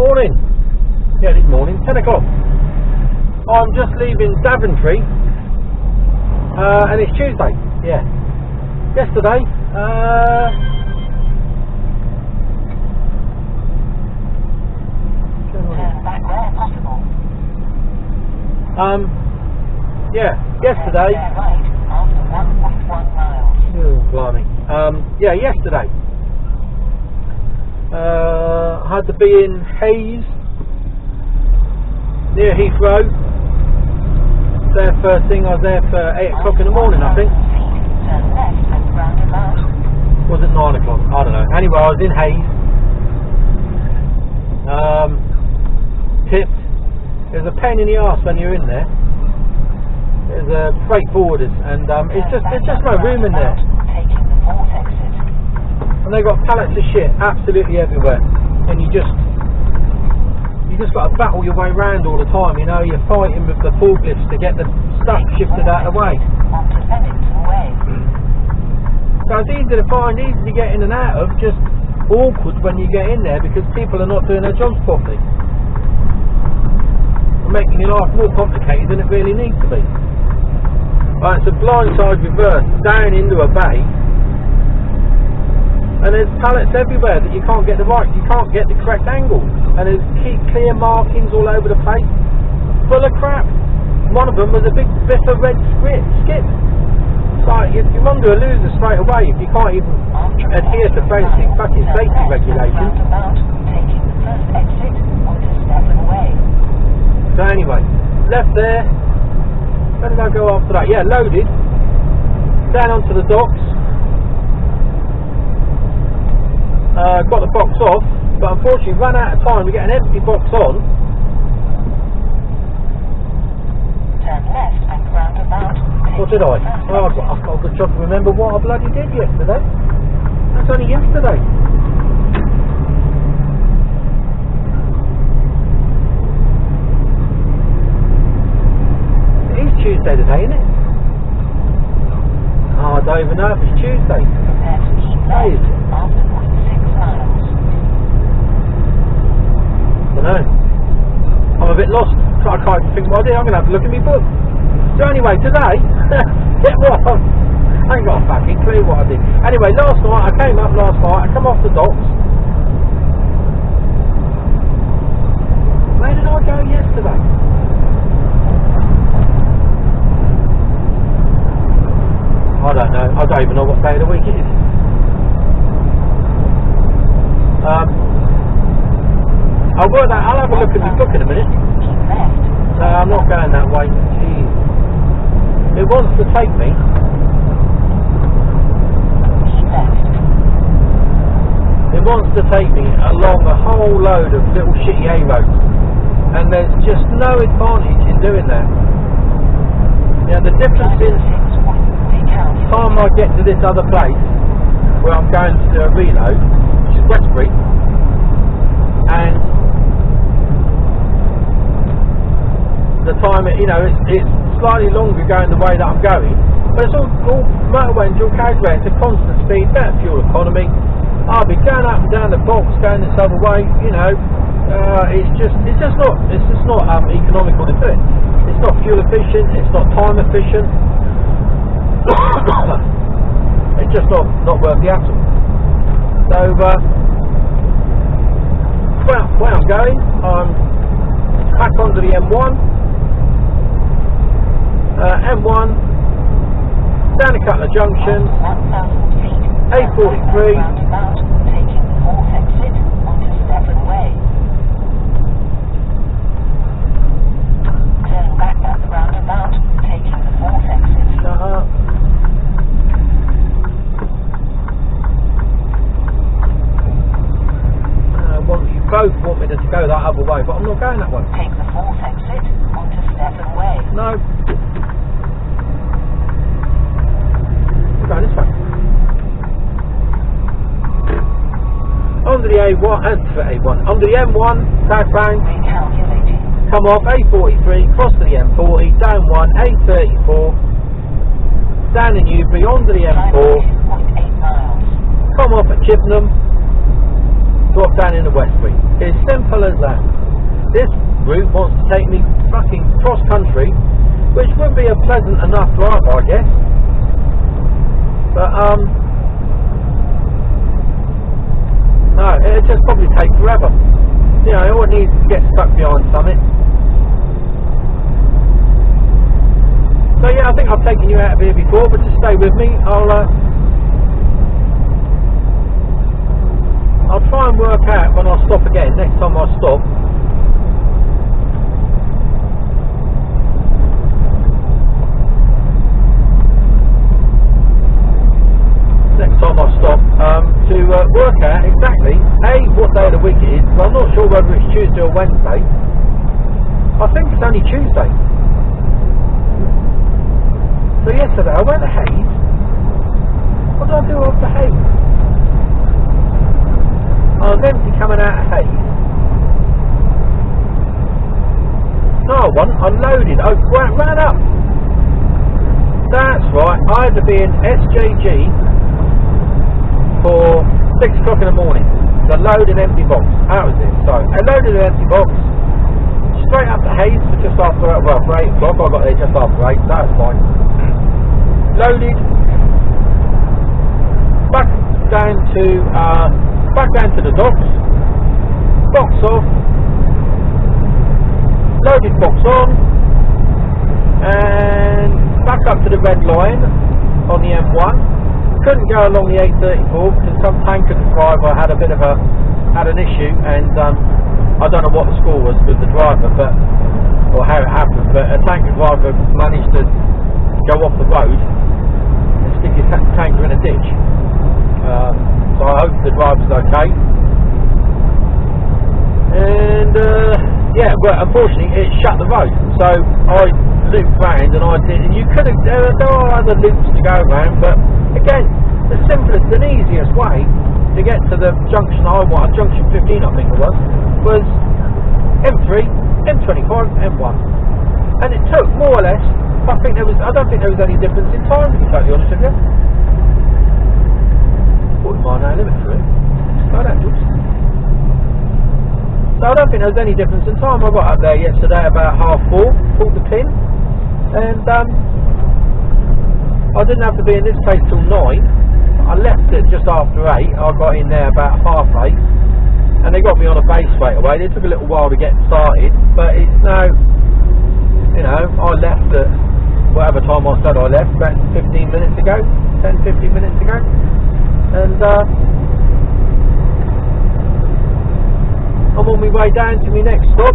morning. Yeah, this morning, 10 o'clock. I'm just leaving Daventry, and it's Tuesday. Yeah. Yesterday, turn back where possible. yeah, yesterday. Turn right after 1.1 miles. Oh, blimey. Yeah, yesterday. I had to be in Hayes, near Heathrow. There first thing, I was there for 8 o'clock in the morning, I think. Turn left and roundabout. Was it 9 o'clock? I don't know. Anyway, I was in Hayes. Tipped. It was a pain in the arse when you're in there. There's a freight forwarders, and it's just no room in there. Taking the fourth exit. And they've got pallets of shit absolutely everywhere, and you just got to battle your way around all the time. You know, you're fighting with the forklifts to get the stuff shifted out of the way. Onto Daventry Way. So it's easy to find, easy to get in and out of, just awkward when you get in there because people are not doing their jobs properly. They're making your life more complicated than it really needs to be. Right, it's a blindside reverse down into a bay, and there's pallets everywhere that you can't get the correct angle, and there's clear markings all over the place, full of crap. One of them was a big bit of red skip. Like you're under a loser straight away if you can't even adhere to basic fucking safety regulations. Taking the first exit onto Daventry Way. So anyway, left there. Where did I go after that? Yeah, loaded. Down onto the docks. Got the box off, but unfortunately ran out of time to get an empty box on. Turn left and roundabout. What did I? Oh, I've got a good job to remember what I bloody did yesterday. That's only yesterday. It is Tuesday today, isn't it? Oh, I don't even know if it's Tuesday. Prepare to keep left after 0.6 miles. I don't know. I'm a bit lost. I can't even think what I did. I'm going to have to look at my book. So anyway, today, get what? I ain't got a fucking clue what I did. Anyway, last night, I came up last night, I come off the docks. Where did I go yesterday? I don't know. I don't even know what day of the week it is. I'll have a look at my book in a minute. No, I'm not going that way. Jeez. It wants to take me. It wants to take me along a whole load of little shitty A roads, and there's just no advantage in doing that. Now the difference is, the time I get to this other place where I'm going to do a reload, which is Westbury, and the time it's slightly longer going the way that I'm going, but it's all motorway and dual carriageway. It's a constant speed, better fuel economy. I'll be going up and down the box, going this other way. It's just not economical to do it. It's not fuel efficient. It's not time efficient. It's just not worth the hassle. So where I'm going, I'm back onto the M1. M1, down a couple of junctions, 1,000 feet. A43. Roundabout, taking the fourth exit onto Daventry Way. Turn back at the roundabout, taking the fourth exit. Shut up. You both want me to go that other way, but I'm not going that way. Take the fourth exit onto Daventry Way. No. I'm going this way. Onto the onto the M1, southbound. Recalculating. Come off A43, cross to the M40, down 1, A34, down in Newbury, onto the M4. 0.8 miles. Come off at Chippenham, drop down in the Westbury. It's simple as that. This route wants to take me fucking cross country, which would be a pleasant enough drive, I guess. But no, it'd just probably take forever. You know, all it needs to get stuck behind something. So yeah, I think I've taken you out of here before, but just stay with me. I'll try and work out when I stop again, next time I stop. Next time I stop, to work out exactly, A, what day of the week it is. Well, I'm not sure whether it's Tuesday or Wednesday. I think it's only Tuesday. So yesterday I went to Hayes. What did I do after Hayes? I was empty coming out of Hayes. No, I wasn't. I loaded. I ran up. That's right. I had to be in SJG for 6 o'clock in the morning. To load an empty box. That was it. So I loaded an empty box. Straight up to Hayes for just after, well, for 8 o'clock. I got there just after 8. So that was fine. Loaded, back down to the docks, box off, loaded box on, and back up to the red line on the M1. Couldn't go along the A34 because some tanker driver had an issue, and I don't know what the score was with the driver, or how it happened, but a tanker driver managed to go off the road and stick his tanker in a ditch. So I hope the driver's okay. And yeah, but unfortunately it shut the road. So I looped round and I did. And you could have. There are other loops to go around, but again, the simplest and easiest way to get to the junction junction 15, I think it was M3, M25, M1, and it took more or less. I don't think there was any difference in time, to be totally honest with you. 40 mile an hour limit for it. So I don't think there was any difference in time. I got up there yesterday about 4:30, pulled the pin, and I didn't have to be in this place till 9. I left it just after 8. I got in there about 8:30, and they got me on a base straight away. They took a little while to get started, but it's now, you know, I left at whatever time I said I left, about 15 minutes ago, 10-15 minutes ago, and I'm on my way down to my next stop.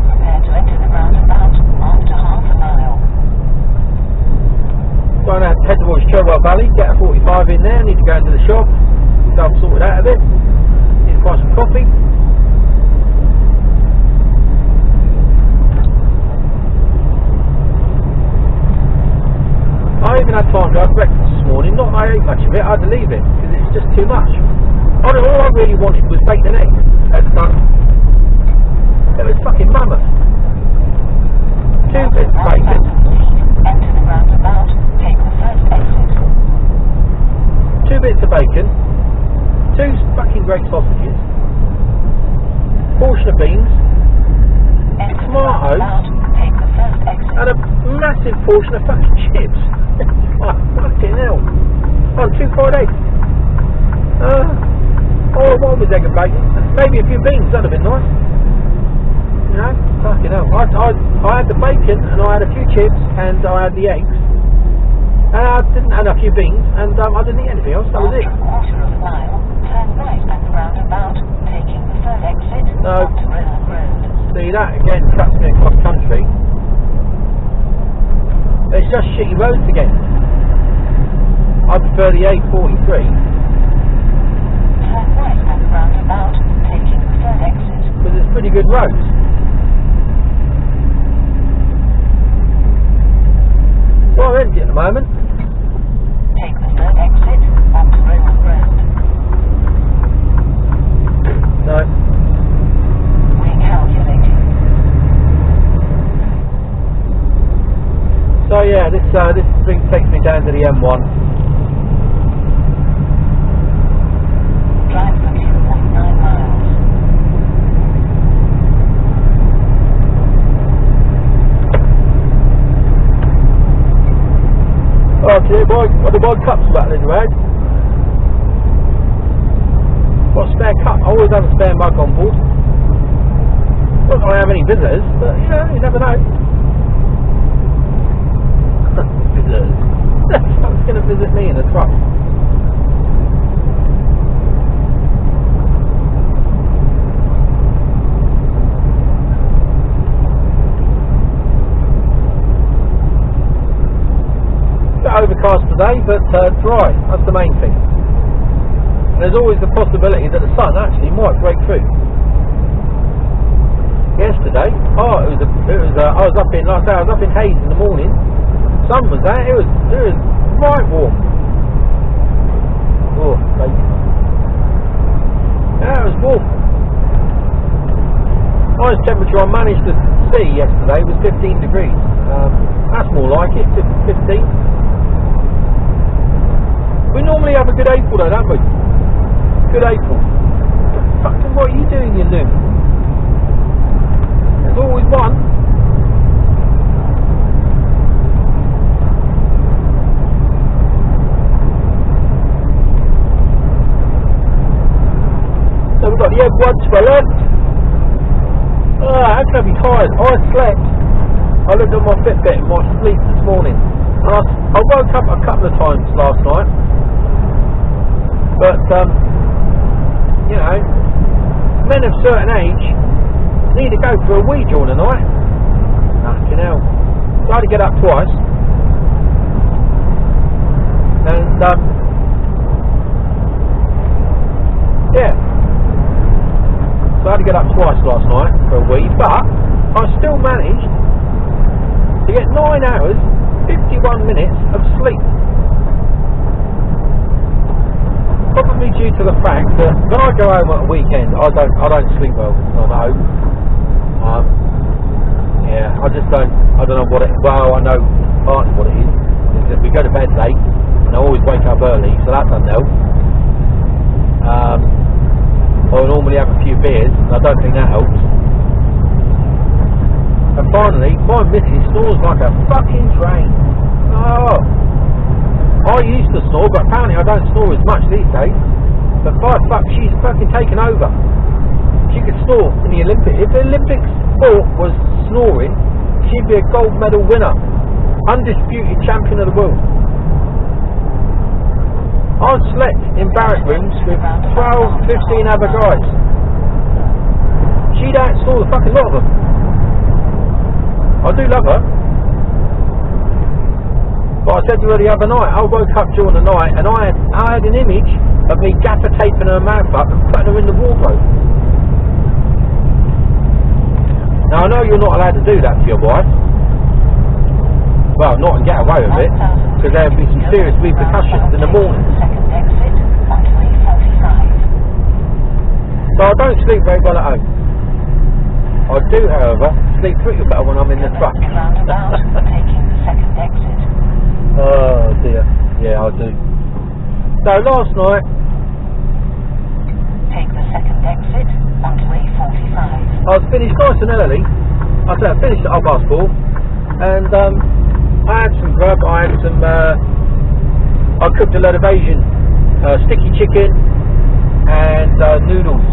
Prepare to enter the roundabout after half a mile. Going to head towards Cherwell Valley, get a 45 in there. Need to go into the shop, so I've sorted out of it. Need to buy some coffee. I even had time to have breakfast this morning. Not that I ate much of it. I had to leave it because it's just too much. All I really wanted was bacon and eggs. It was fucking mammoth. 2 bits of bacon. Enter the roundabout. Take the first exit. 2 bits of bacon. 2 fucking great sausages. Portion of beans. Enter the Tomatoes. roundabout. Take the first exit. And a massive portion of fucking chips. Oh, fucking hell. Oh, 2 fried eggs. One with egg and bacon. Maybe a few beans, that'd have been nice. You know, fucking hell. I had the bacon and I had a few chips and I had the eggs. And I didn't have a few beans and I didn't eat anything else, that was it. After a quarter of a mile, turn right at the roundabout, taking the third exit onto Railway Road. See, that again cuts me across country. It's just shitty roads again. I prefer the A43. Turn right at the roundabout, taking the third exit. Because it's pretty good roads. Well, I'm empty at the moment. Take the third exit onto Railway Road. No. Recalculating. So yeah, this thing takes me down to the M1. Drive for 2.9 miles. Okay, boy, what the World Cup's battling around. Got a spare cup. I always have a spare mug on board. Not that I have any visitors, but you know, you never know. Visitors. Someone's going to visit me in a truck. Overcast today, but dry. That's the main thing. And there's always the possibility that the sun actually might break through. Yesterday, I was up in, like I say, I was up in Hayes in the morning. Sun was out. It was right warm. Oh, baby. Yeah, it was warm. Highest temperature I managed to see yesterday was 15 degrees. That's more like it. 15. We normally have a good April though, don't we? Good April. Fucking what are you doing, you loon? There's always one. So we've got the M1 to my left. How can I be tired? I slept. I looked at my Fitbit in my sleep this morning. And I woke up a couple of times last night. But, you know, men of certain age need to go for a wee during the night. Fucking hell. So I had to get up twice. And, yeah. So I had to get up twice last night for a wee. But I still managed to get 9 hours, 51 minutes of sleep. Probably due to the fact that when I go home at a weekend, I don't sleep well when I'm at home. Yeah, I just don't. I don't know what it. Well, I know partly what it is. Is that we go to bed late, and I always wake up early, so that doesn't help. I normally have a few beers, and I don't think that helps. And finally, my missus snores like a fucking train. Oh. I used to snore, but apparently I don't snore as much these days. But by fuck, she's fucking taken over. She could snore in the Olympics. If the Olympic sport was snoring, she'd be a gold medal winner. Undisputed champion of the world. I've slept in barrack rooms with 12, 15 other guys. She don't snore the fucking lot of them. I do love her. But I said to her the other night, I woke up during the night and I had an image of me gaffer taping her mouth up and putting her in the wardrobe. Now I know you're not allowed to do that to your wife. Well, not and get away with it, because there'll be some serious repercussions in the morning. So I don't sleep very well at home. I do, however, sleep pretty well when I'm in the truck. Oh dear, yeah I do. So last night, take the second exit onto A45. I was finished nice and early. I finished at 4:30, and I had some grub. I cooked a load of Asian sticky chicken and noodles,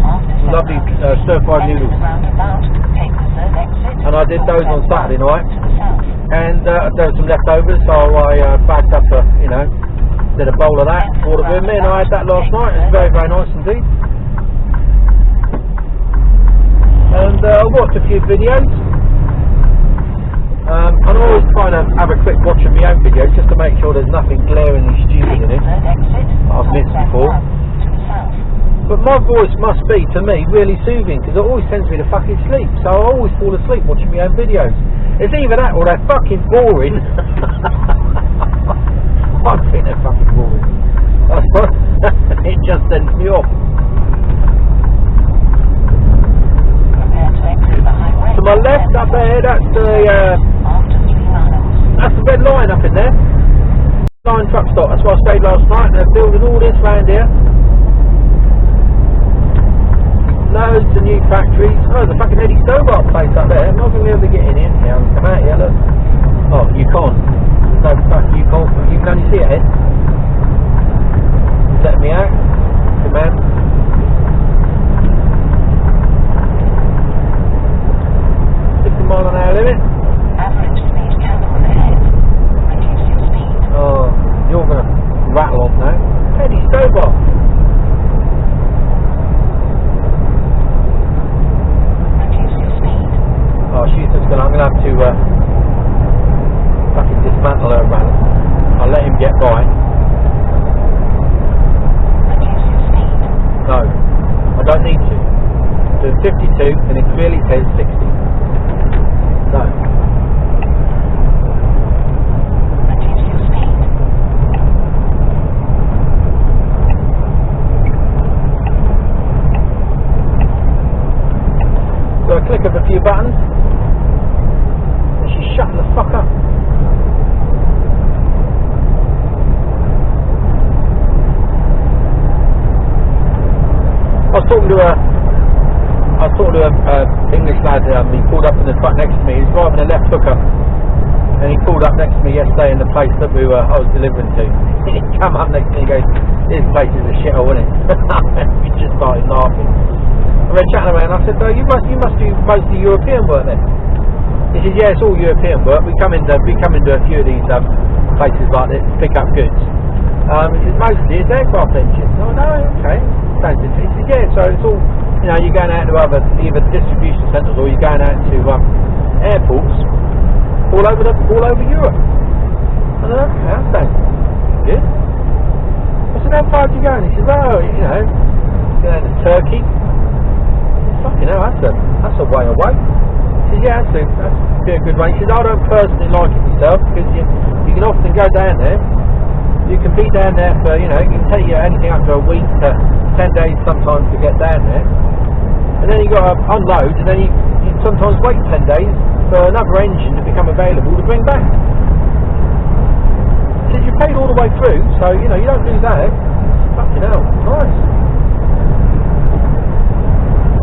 lovely stir-fried noodles. And I did those on Saturday night. And there were some leftovers, so I bagged up did a bowl of that, brought it with me, and I had that last night. It was very, very nice indeed. And I watched a few videos. I'm always trying to have a quick watch of my own videos just to make sure there's nothing glaringly stupid in it I've missed before. But my voice must be, to me, really soothing, because it always sends me to fucking sleep. So I always fall asleep watching my own videos. It's either that or they're fucking boring. I think they're fucking boring. It just sends me off. To my left up there, that's the That's the red line up in there. Line truck stop. That's where I stayed last night. They're building all this round here. Loads of new factories. Oh, the fucking Eddie Stobart place up there. I'm not going to be able to get in here. Come out here, look. Oh, you can't. No, fuck, you can't. You can only see it, Ed. Let me out. Good man. 50 mile an hour limit. Average speed camera ahead. Reduce your speed. Oh, you're going to rattle off now. Eddie Stobart. Reduce your speed. Oh, she's just going to, I'm going to have to fucking dismantle her run. I'll let him get by. Reduce your speed. No, I don't need to. Doing 52 and it clearly says 60. No. Reduce your speed. So I click of a few buttons and she's shutting the fuck up. I was talking to a English lad. He pulled up in the truck next to me. He was driving a left hooker, and he pulled up next to me yesterday in the place that I was delivering to. He come up next to me and goes, "This place is a shithole, isn't it?" We just started laughing. And we're chatting around. I said, "Oh, you must do mostly European work then?" He said, "Yeah, it's all European work. We come into a few of these places like this to pick up goods. He said, mostly it's aircraft engines." Oh no, okay. He said, "Yeah, so it's all, you know, you're going out to either distribution centres or you're going out to airports all over Europe." I said, "Okay, that sounds good." I said, "How far do you go?" And he said, "Oh, you know, going to Turkey." Fucking hell, that's a way away. He said, "Yeah, that'd be a good way." He said, "I don't personally like it myself because you can often go down there. You can be down there for, you know, it can take you anything up to a week to 10 days sometimes to get down there. And then you got to unload, and then you sometimes wait 10 days for another engine to become available to bring back." He said, "You paid all the way through, so, you know, you don't lose that." Fucking hell, nice.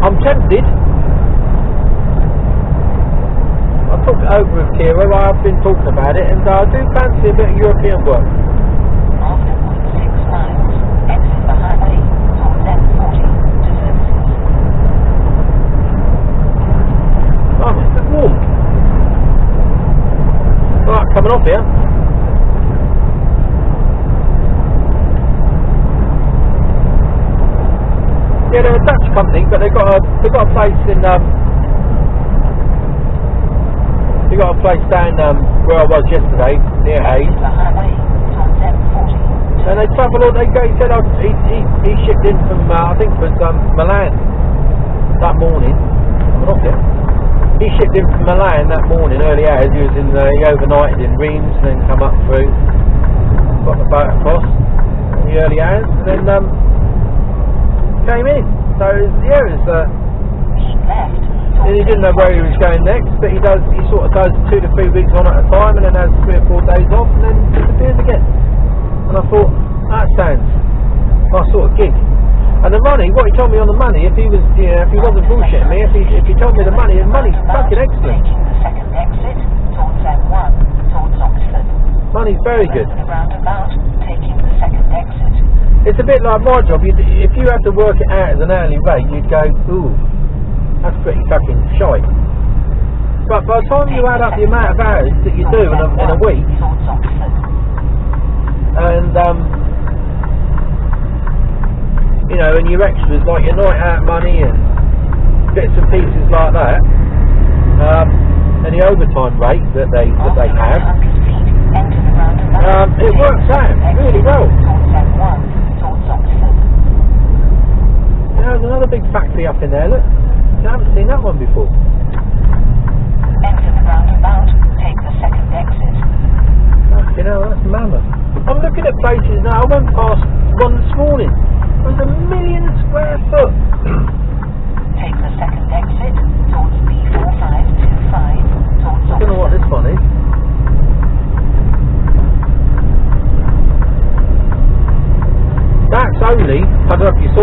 I'm tempted. I talked it over with Kira. I've been talking about it, and I do fancy a bit of European work. After 0.6 miles, exit the highway towards M40 to services. Oh, it's a bit warm. Right, coming off here. Yeah, they're a Dutch company, but they've got a place in they got a place down where I was yesterday, near Hayes. The highway towards M40. And they travel all. He said he shipped in from I think it was Milan that morning. Coming off here. He shipped in from Milan that morning, early hours. He was he overnighted in Reims, and then come up through, got the boat across in the early hours, and then came in. So yeah, it was. Keep left. And he didn't know where he was going next, but he sort of does 2 to 3 weeks on at a time, and then has 3 or 4 days off, and then disappears again. And I thought, that sounds my sort of gig. And the money, what he told me on the money, if he wasn't bullshitting me, if he told me the money's fucking excellent. Taking the second exit towards M1 towards Oxford. Money's very good. The roundabout, taking the second exit. It's a bit like my job. If you had to work it out as an hourly rate, you'd go, ooh, that's pretty fucking shite. But by the time you add up the amount of hours that you do in a week, and you know, and your extras like your night out money and bits and pieces like that, and the overtime rate that they have, it works out really well. You know, there's another big factory up in there. Look, I haven't seen that one before. Enter the roundabout, take the second exit. You know, that's mammoth. I'm looking at places now. I went past one this morning. It was 1 million square foot. Take the second exit towards B4525 towards I don't know what this one is.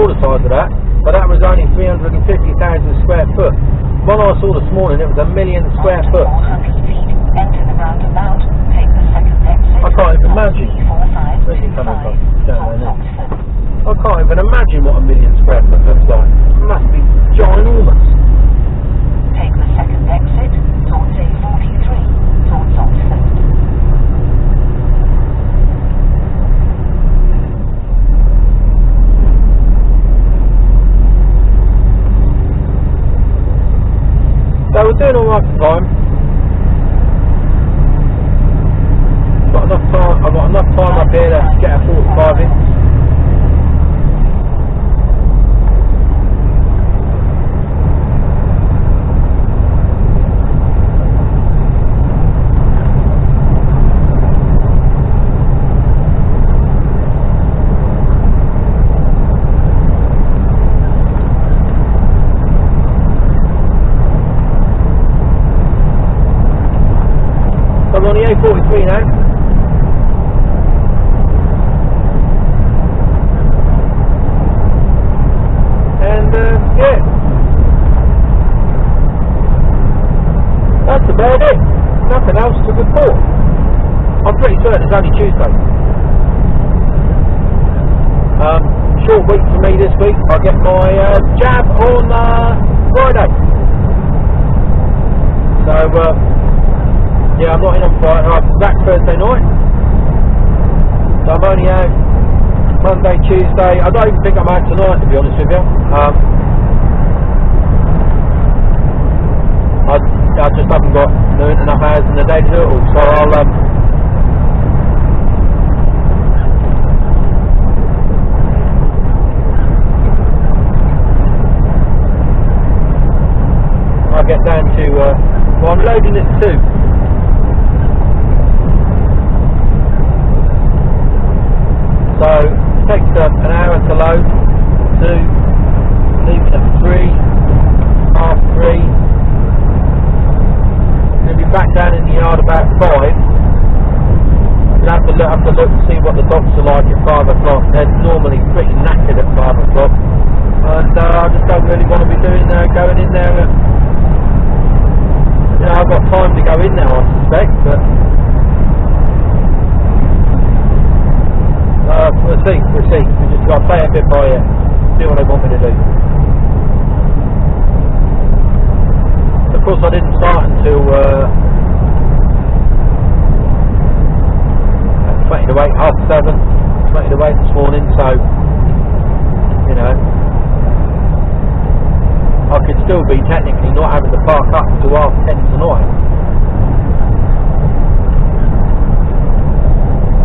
the size of that, but that was only 350,000 square foot. One I saw this morning, it was 1 million square After foot. 400 feet, enter the roundabout, take the second exit. I can't even imagine. 34525, Where's he coming from? Down towards there, Oxford. I can't even imagine what 1 million square foot looks like. It must be ginormous. Take the second exit towards A43, towards Oxford. So we're doing all right for time. Got enough time. I've got enough time up here to get a 45 in. I'm on the A43 now. And yeah, that's about it. Nothing else to report. I'm pretty certain it's only Tuesday. Short week for me this week. I get my jab on Friday. So yeah, I'm not in on Friday. I'm back Thursday night. So I'm only out Monday, Tuesday. I don't even think I'm out tonight, to be honest with you. I just haven't got enough hours in the day to do it all. So I'll get down to well, I'm loading at 2. So it takes an hour to load, 2, leaving at 3, half 3. Going to be back down in the yard about 5. We'll have to look and see what the docks are like at 5 o'clock. They're normally pretty knackered at 5 o'clock. And I just don't really want to be going in there at, you know, I've got time to go in now, I suspect, but we'll see. We just got to play it a bit by ear, see what they want me to do. Of course, I didn't start until 20 to 8, half 7, 20 to 8 this morning, so, you know, I could still be technically not having to park up until half 10 tonight.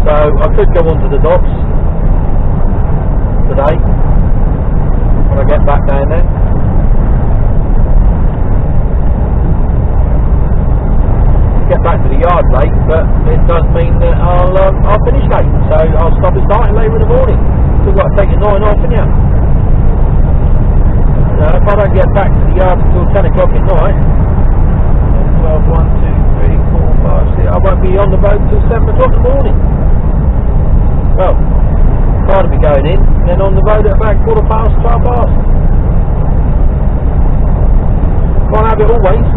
So I could go onto the docks today when I get back down there. Get back to the yard late, but it does mean that I'll finish late, so I'll stop it starting later in the morning. Still got to take a 9 off, haven't you? If I don't get back to the yard until 10 o'clock at night, 12, 1, 2, 3, 4, 5, 6, I won't be on the road till 7 o'clock in the morning. Well, I'll be going in, then on the road at about 12 past. Can't have it always.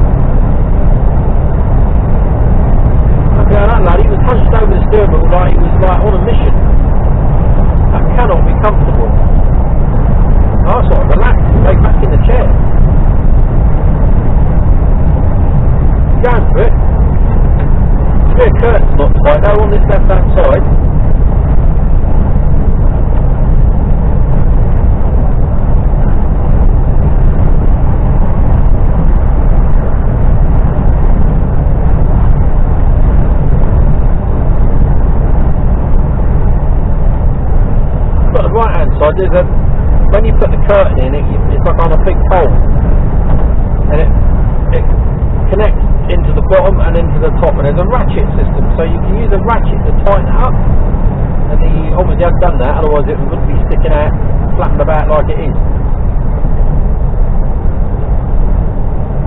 Okay, that lad, he was hunched over the steering wheel like he was like on a mission. That cannot be comfortable. I sort of relaxed and lay back in the chair. Going for it. The rear curtain's not tight though on this left hand side. But the right hand side, there's a, when you put the curtain in, it's like on a big pole, and it connects into the bottom and into the top, and there's a ratchet system, so you can use a ratchet to tighten it up, and he obviously hasn't done that, otherwise it wouldn't be sticking out, flapping about like it is.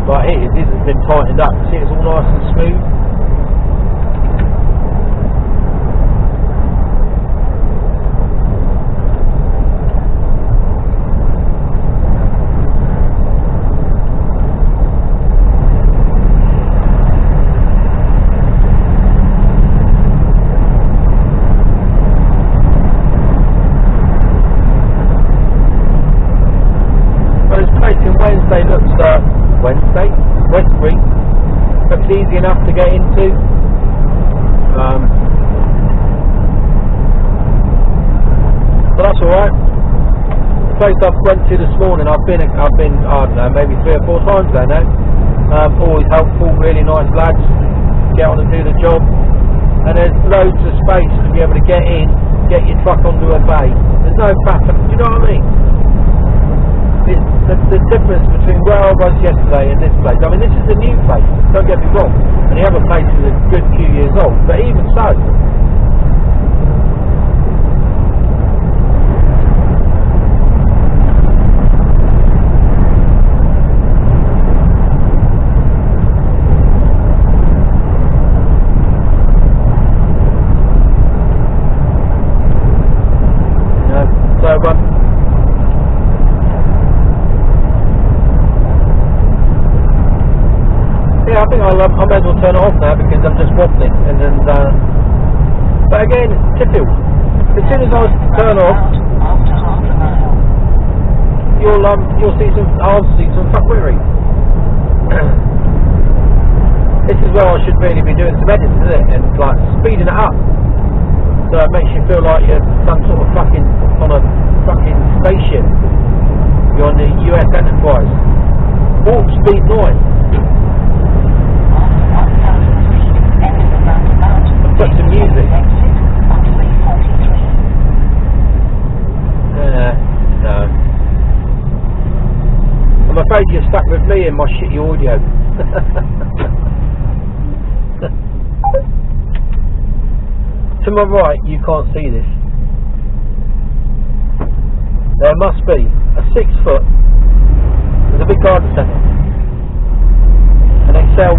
Like his has been tightened up, see it's all nice and smooth. but it's easy enough to get into. But that's alright. The place I went to this morning, I've been I don't know, maybe 3 or 4 times there now. Always helpful, really nice lads, get on and do the job, and there's loads of space to be able to get in, get your truck onto a bay. There's no faffing, do you know what I mean? It's the difference between where I was yesterday and this place. I mean, this is a new place, don't get me wrong, and the other place is a good few years old, but even so, yeah, I think I may as well turn it off now because I'm just waffling. And then, but again, Sheffield. As soon as I turn off, you'll see some. I'll see some fuckery. This is where I should really be doing some editing, isn't it? And like speeding it up, so it makes you feel like you're some sort of fucking on a fucking spaceship. You're on the US Enterprise. Warp speed 9. Put some music. No. I'm afraid you're stuck with me and my shitty audio. To my right, you can't see this. There must be a 6 foot. There's a big garden centre. And they sell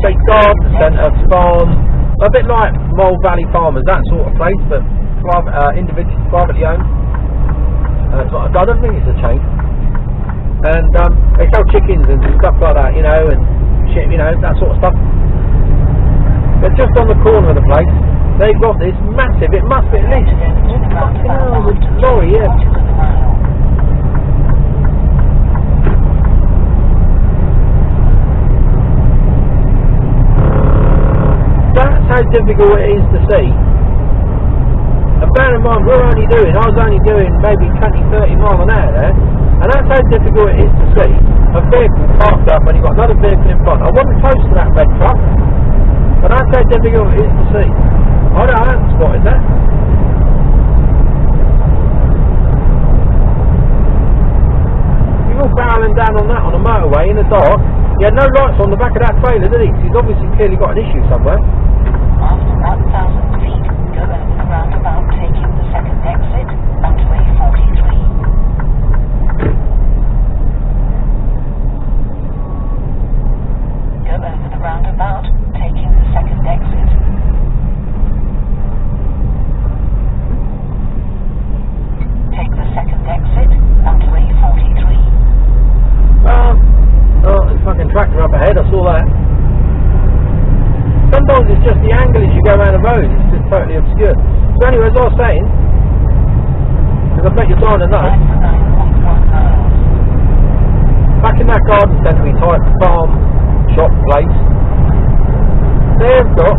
say garden centre, farm, a bit like Cherwell Valley Farmers, that sort of place, but privately owned. I don't think it's a chain. And they sell chickens and stuff like that, you know, and shit, you know, that sort of stuff. But just on the corner of the place, they've got this massive, it must be at least, fucking hell, the lorry, yeah. That's how difficult it is to see. And bear in mind, I was only doing maybe 20-30 miles an hour there, and that's how difficult it is to see a vehicle parked up and you've got another vehicle in front. I wasn't close to that red truck, but that's how difficult it is to see. I haven't spotted that. You were barreling down on that on the motorway in the dark. He had no lights on the back of that trailer, did he? He's obviously clearly got an issue somewhere. After 1,000 feet, go over the roundabout, taking the second exit onto A43. Go over the roundabout, taking the second exit. Take the second exit onto A43. Oh, there's a fucking tractor up ahead, I saw that. Sometimes it's just the angle as you go around the road, it's just totally obscure. So anyway, as I was saying, because I bet you're dying to know, back in that garden centre type farm shop place, they've got,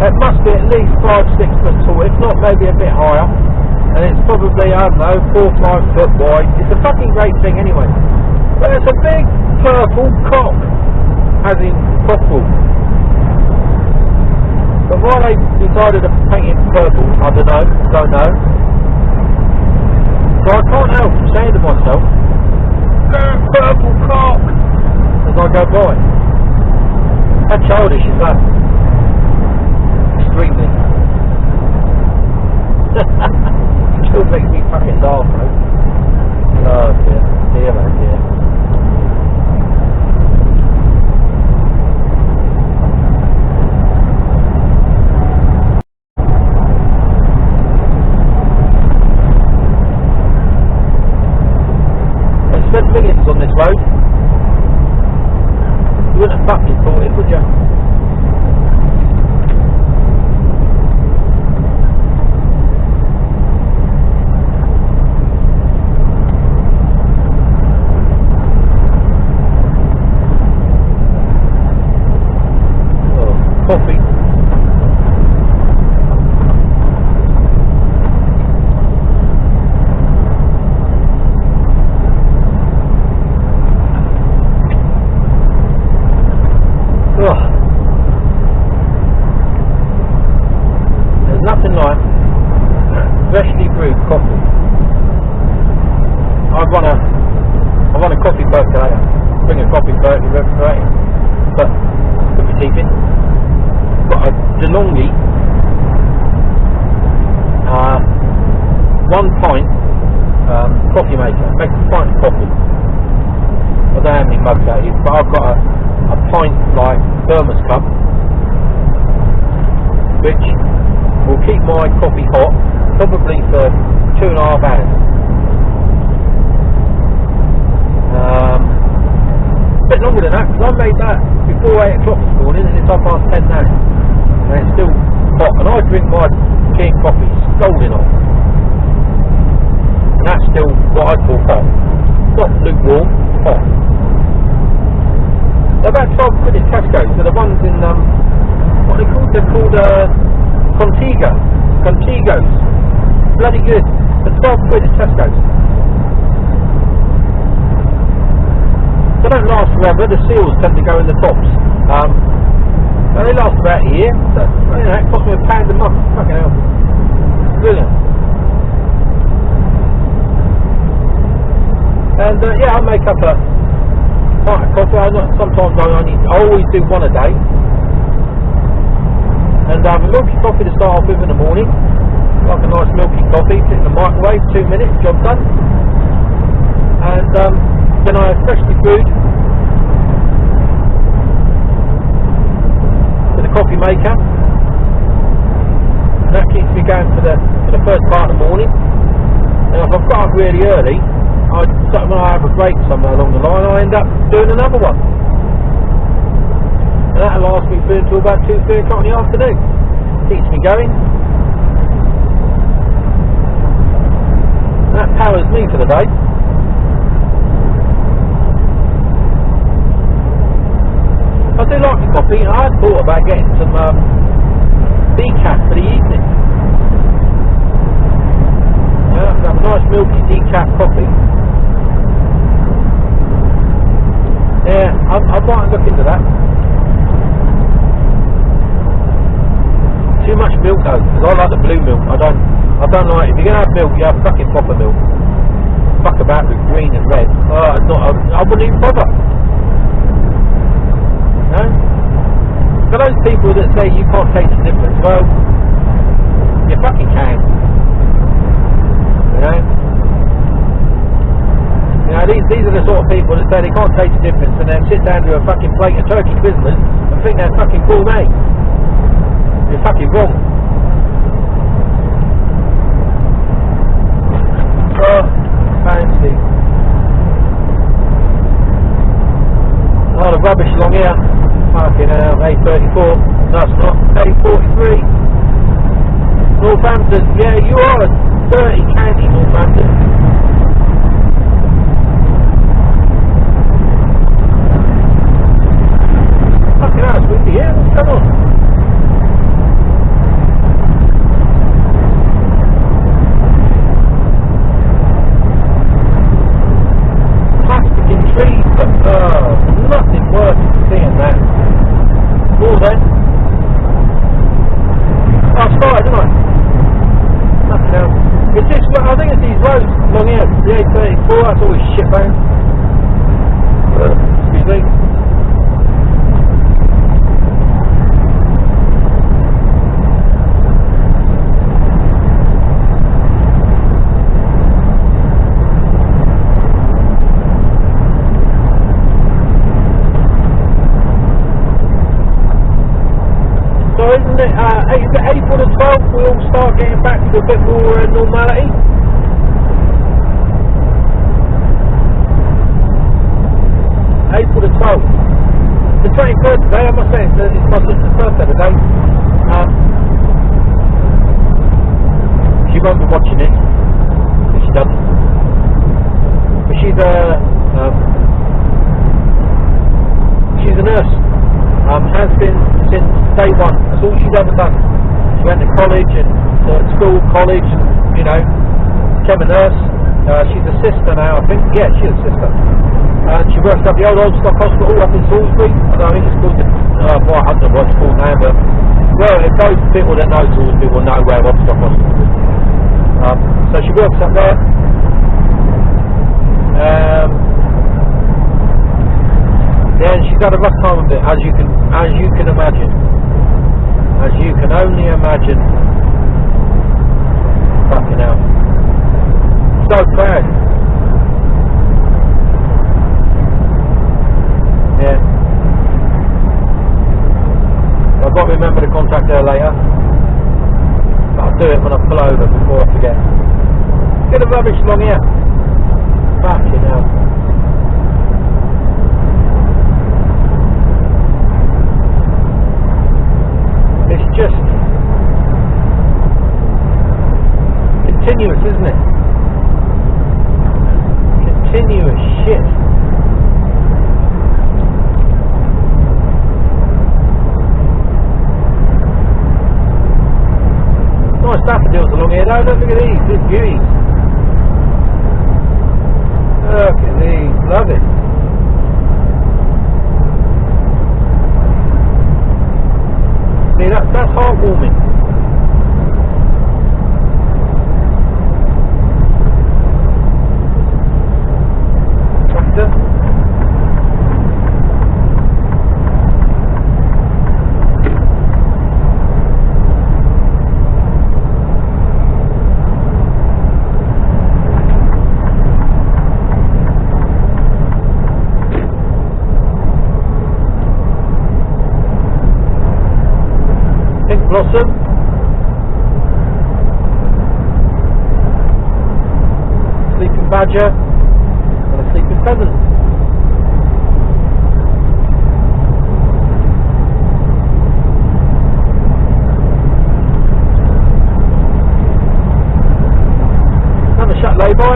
it must be at least 5-6 foot tall, if not maybe a bit higher, and it's probably, I don't know, 4 or 5 foot wide. It's a fucking great thing anyway. But it's a big purple cock, as in cockle. But why they decided to paint it purple, I don't know. So I can't help saying to myself, purple cock, as I go by. How childish is that? Extremely. Still makes me fucking laugh, bro. Oh dear, oh dear. Millions on this road. You wouldn't have fucking thought it, would you? right? But put my teeth in. Got a DeLonghi 1 pint coffee maker. Makes a pint of coffee. I don't know how many mugs that is, but I've got a pint like thermos cup, which will keep my coffee hot probably for 2.5 hours. A bit longer than that, because I made that before 8 o'clock this morning and it's 10:30 now, and it's still hot. And I drink my tea and coffee scalding hot, and that's still what I'd call hot. Not lukewarm, hot. They're about 12 quid in Tesco's. They're the ones in what are they called? They're called Contigos. Bloody good. They're 12 quid in Tesco's. They don't last forever. The seals tend to go in the tops. They last about a year. So, it cost me £1 a month. Fucking hell. Brilliant. And yeah, I make up a pint of coffee. Sometimes I always do one a day. And I have a milky coffee to start off with in the morning. Like a nice milky coffee, put it in the microwave, 2 minutes, job done. And then I have freshly brewed with a coffee maker. And that keeps me going for the first part of the morning. And if I've got up really early, when I have a break somewhere along the line, I end up doing another one. And that'll last me through until about 2-3 o'clock in the afternoon. Keeps me going. And that powers me for the day. I do like the coffee. I had thought about getting some decaf for the evening. Yeah, have a nice milky decaf coffee. Yeah, I might look into that. Too much milk though, because I like the blue milk. I don't like. If you're gonna have milk, you have fucking proper milk. Fuck about with green and red. I wouldn't even bother. No? For those people that say you can't taste the difference, well, you fucking can. You know? You know, these are the sort of people that say they can't taste the difference and then sit down to a fucking plate of turkey twizzlers and think they're fucking gourmet. You're fucking wrong. Oh, fancy. A lot of rubbish along here. Fucking hell, A34. No, it's not. A43. Northampton. Yeah, you are a dirty county, Northampton. Fucking hell, it's windy here. What's going on? Trees, but nothing worth seeing that. More then. I started, didn't I? Nothing else. It's just, I think it's these roads along here, the A34, that's always shit, man. Excuse me. Isn't it April the 12th we all start getting back to a bit more normality? April the 12th. The 23rd today, I must say, it's my sister's birthday today. She won't be watching it, if she doesn't. But she's a nurse. Has been since day one. That's all she's ever done. She went to college and school, college, and, you know, became a nurse. She's a sister now, I think. Yeah, she's a sister. And she works at the old stock hospital up in Salisbury. I think it's called I don't know what it's called now, but well, if those people that know Salisbury will know where Stock Hospital is. So she works up there. Yeah, and she's had a rough time of it, as you can imagine. As you can only imagine. Fucking hell. So proud. Yeah. I've got to remember to contact her later. But I'll do it when I pull over before I forget. Get the rubbish along here. Fucking hell. It's just continuous, isn't it? Continuous shit. Nice daffodils along here though, look at these, these beauties. Look at these, love it. See, that's heartwarming. Tractor. Blossom. Sleeping badger and a sleeping pheasant. Another shut lay-by.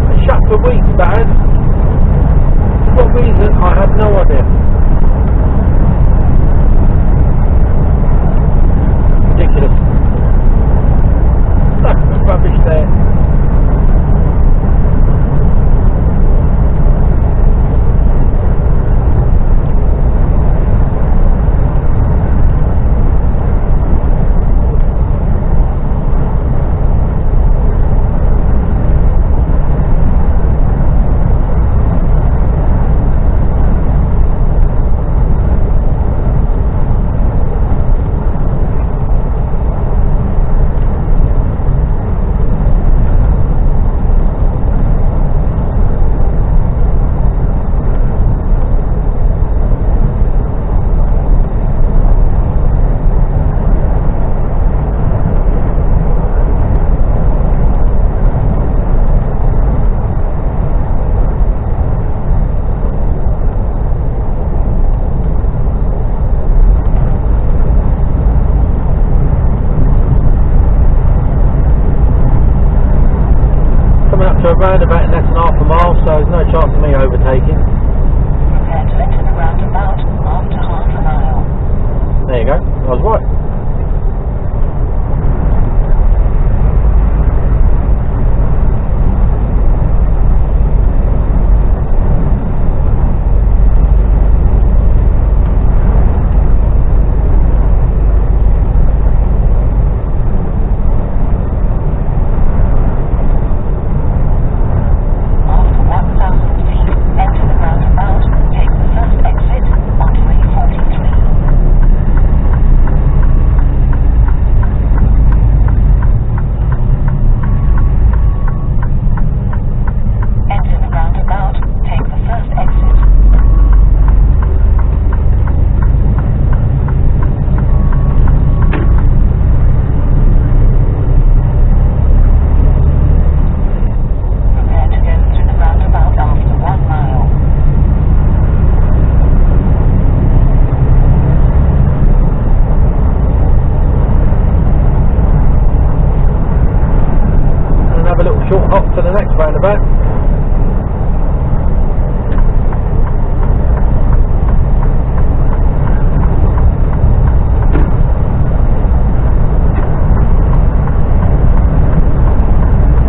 It's shut for weeks, that is. For what reason, I have no idea. Ridiculous. That's rubbish there. To a roundabout in less than half a mile, so there's no chance of me overtaking. Prepare to enter the roundabout after half a mile. There you go, I was right. Hop to the next roundabout.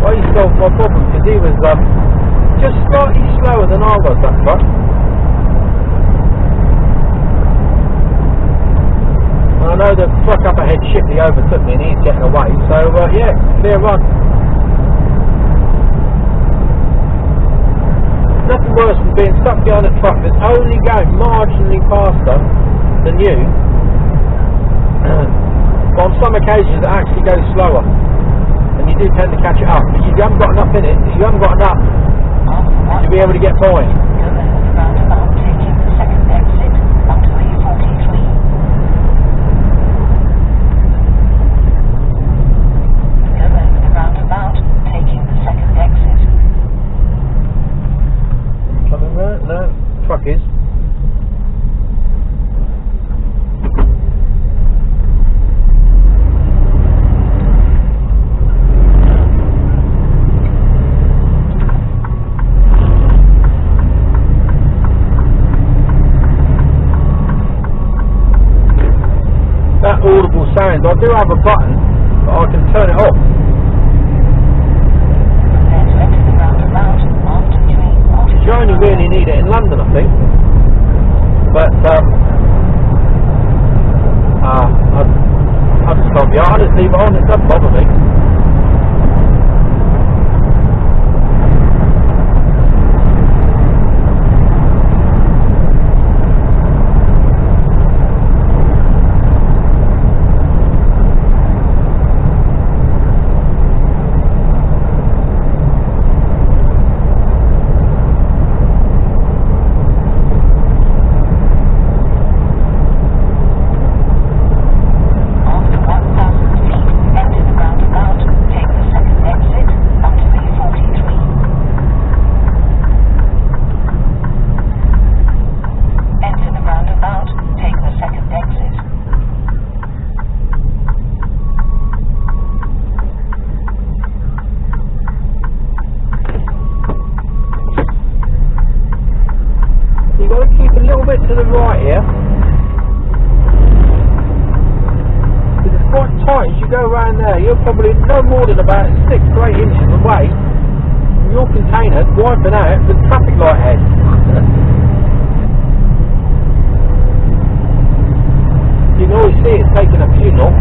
Well, he solved my problem because he was just slightly slower than I was that truck. I know the truck up ahead Shipley overtook me and he's getting away, so yeah, clear run. nothing worse than being stuck behind a truck that's only going marginally faster than you. But on some occasions it actually goes slower, and you do tend to catch it up. But you haven't got enough in it. You haven't got enough to be able to get by. No, truck is. That audible sound, I do have a button, but I can turn it off. You only really need it in London, I think. But I just can't be honest, leave it on, it doesn't bother me. To the right here, because it's quite tight. As you go around there, you're probably no more than about 6 to 8 inches away from your container wiping out the traffic light head. You can always see it taking a few knots.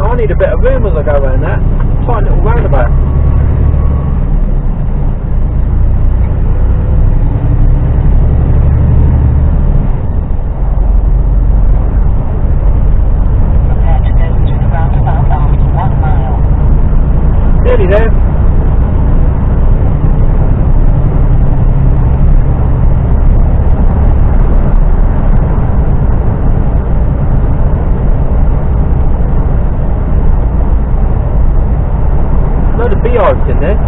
I need a bit of room as I go around that tight little roundabout. Prepare to go through the roundabout after 1 mile. Nearly there. Beehives in there.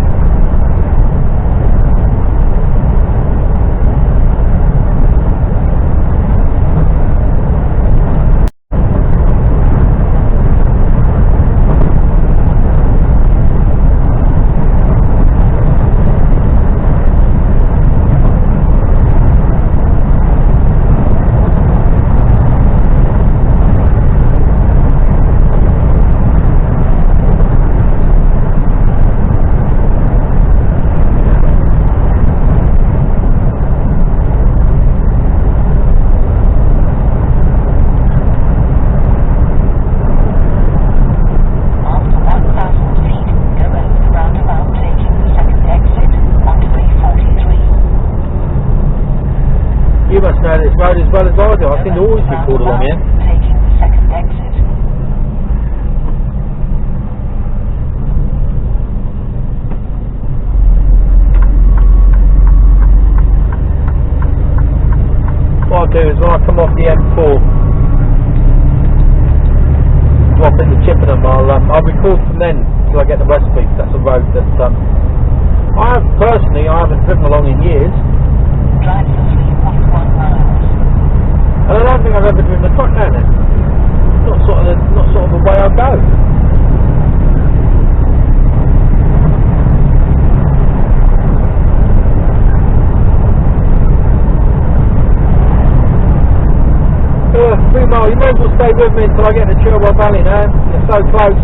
You must know this road as well as I do. I seem to always be called along here. Taking the second exit. I'll do is when I come off the M4, off into Chippenham, I'll record from then till I get the Westby. That's a road that I haven't driven along in years. Drive for 3.1 miles. And I don't think I've ever driven a truck down it. Not sort of the way I go. Yeah, 3 miles. You may as well stay with me until I get to Cherwell Valley now. You're so close.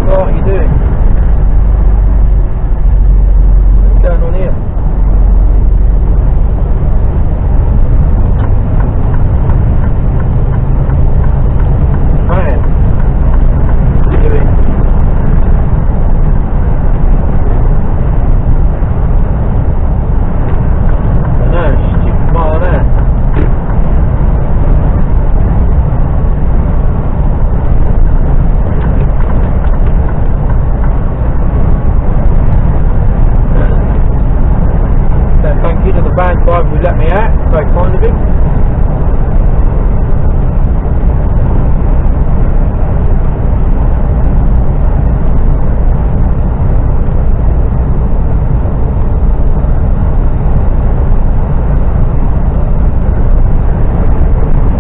What are you doing? What's going on here? Man, what are you doing? I know, stupid mile an hour. Thank you to the van driver who let me out, very kind of him.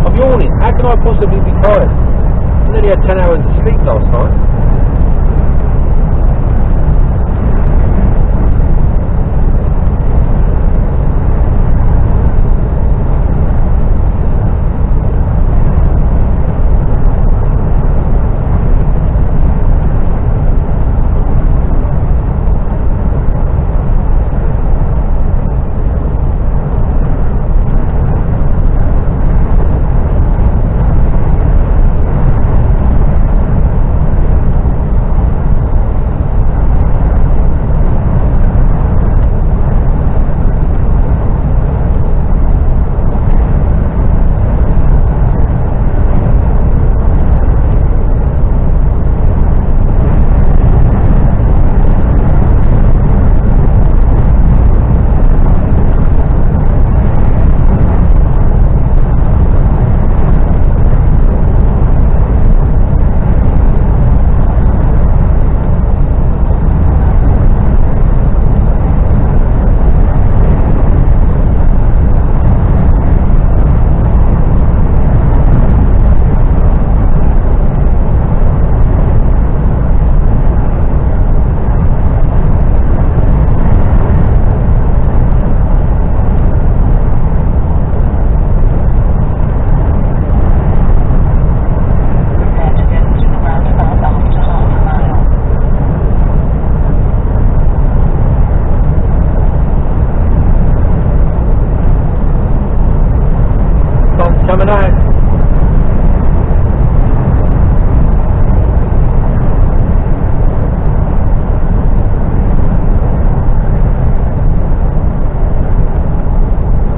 I'm yawning, how can I possibly be tired? I nearly had 10 hours of sleep last night. Coming out.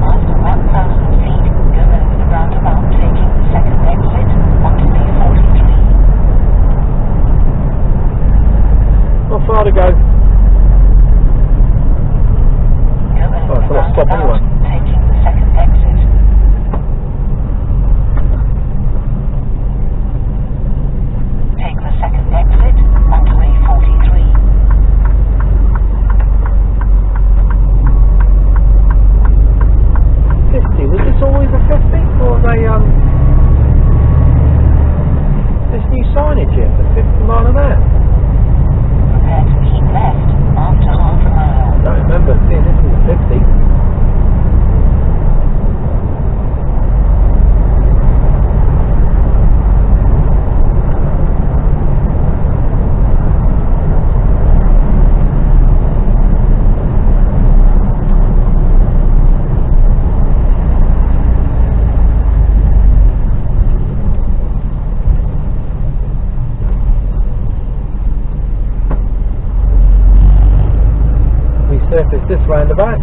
After 1,000 feet, go over the roundabout, taking the second exit onto B43. Not far to go. Go over Oh, the so let's stop roundabout, anyway. taking the second exit. Take the second exit onto A43. 50. Was this always a 50? Or they this new signage here for 50 mile an hour? Prepare to keep left after half a mile. I don't remember seeing this as a 50. Surface this roundabout.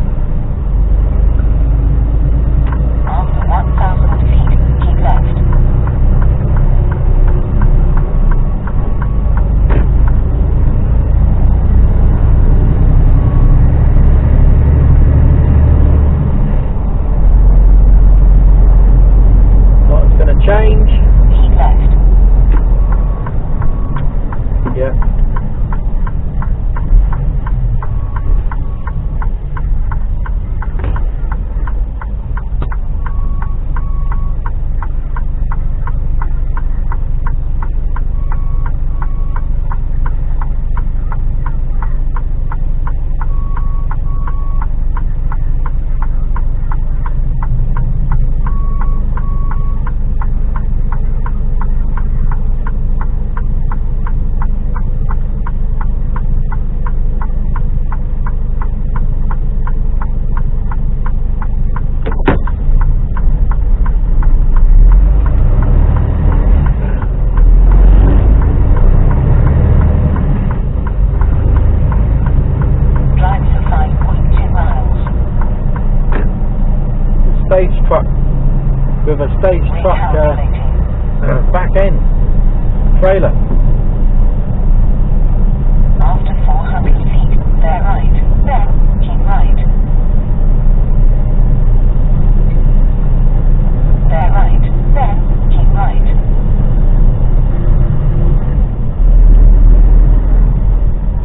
After 1,000 feet, keep left. stage truck with a stage truck back end trailer. After 400 feet, bear right, then keep right. Bear right, then keep right.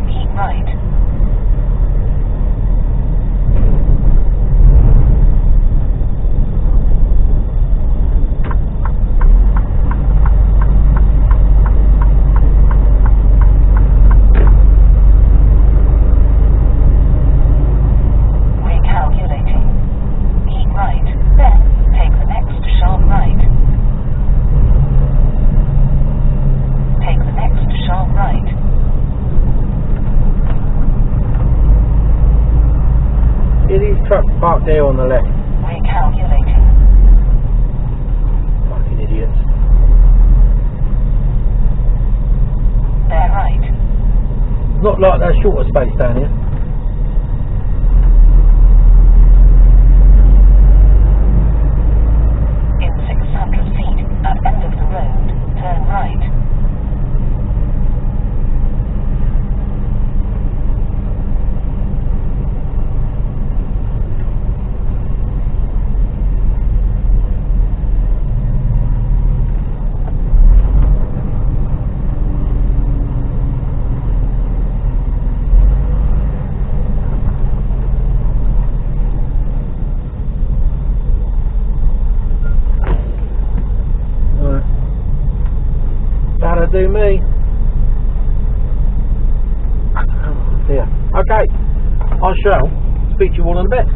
Keep right. Recalculating. Keep right, then take the next sharp right. Take the next sharp right. See these trucks parked there on the left. Recalculating. Fucking idiots. Bear right. Not like that shorter space down here. In 600 feet, at end of the road, turn right. Alright. That'll do me. Oh dear. Okay. I shall speak to you all in a bit.